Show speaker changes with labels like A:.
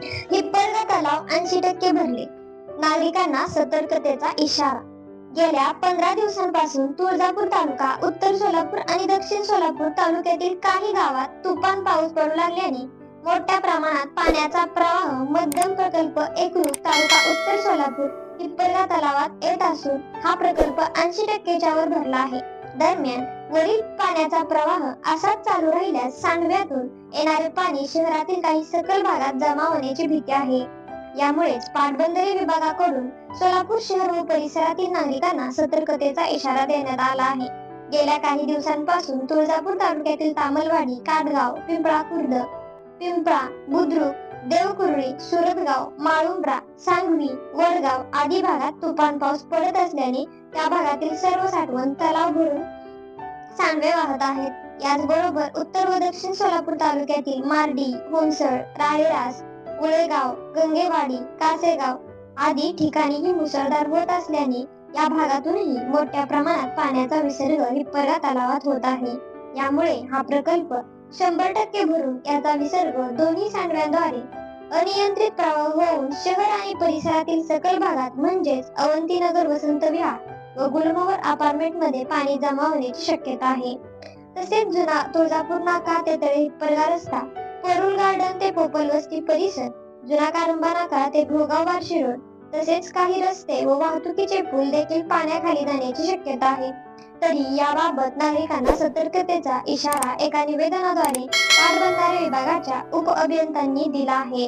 A: हिप्परगा तलाव 80% भरले, नागरिकांना सतर्कतेचा इशारा। गेल्या 15 दिवसांपासून तुळजापूर तालुका, उत्तर सोलापूर आणि दक्षिण सोलापूर तालुक्यातील काही गावात तुफान पाऊस पडू लागल्याने मोठ्या प्रमाणात पाण्याचा प्रवाह मध्यम प्रकल्प एकरूप तालुका उत्तर सोलापूर हिप्परगा तलावात येत असून हा प्रकल्प 80% च्या वर भरला आहे। दरम्यान वरील पाण्याचा प्रवाह असाच चालू राहिल्यास सांडव्यातून येणारे पाणी शहरातील काही सखल भागात जमा होण्याची भीती आहे। यामुळेच पाटबंधारे विभागाकडून सोलापूर शहर व परिसरातील नागरिकांना सतर्कतेचा इशारा देण्यात आला आहे। गेल्या काही दिवसांपासून तुळजापूर तालुक्यातील तामलवाडी, काटगाव, पिंपळा खुर्द, पिंपळा, बुद्रुक, देवकुरळी, सुरतगाव, माळुंब्रा, सांगवी, वडगाव आदी भागात तुफान पाऊस पडत असल्याने त्या भागातील सर्व साठवण तलाव भरून सांडवे वाहत आहेत। याचबरोबर उत्तर व दक्षिण सोलापूर तालुक्यातील मार्डी, होनसळ, राळेरास, उळेगाव, गंगेवाडी, कासेगाव आदी ठिकाणीही मुसळधार होत असल्याने या भागातूनही मोठ्या प्रमाणात पाण्याचा विसर्ग हिप्परगा तलावात होत आहे। यामुळे हा प्रकल्प 100% भरून याचा विसर्ग दोन्ही सांडव्यांद्वारे अनियंत्रित प्रवाह होऊन शहर आणि परिसरातील सखल भागात म्हणजेच अवंतीनगर, वसंत विहार व गुलमोहर अपार्टमेंट मध्ये पाणी जमा होण्याची शक्यता आहे। तसेच जुना तुळजापूर नाका ते तळे हिप्परगा रस्ता, परुल गार्डन ते पोपल वस्ती परिसर, जुना कारंबा नाका ते घोगाव बार्शी रोड तसेच काही रस्ते व वाहतुकीचे पूल देखील पाण्याखाली जाण्याची शक्यता आहे। तरी याबाबत नागरिकांना सतर्कतेचा इशारा एका निवेदनाद्वारे पाटबंधारे विभागाच्या उप अभियंत्यांनी दिला आहे।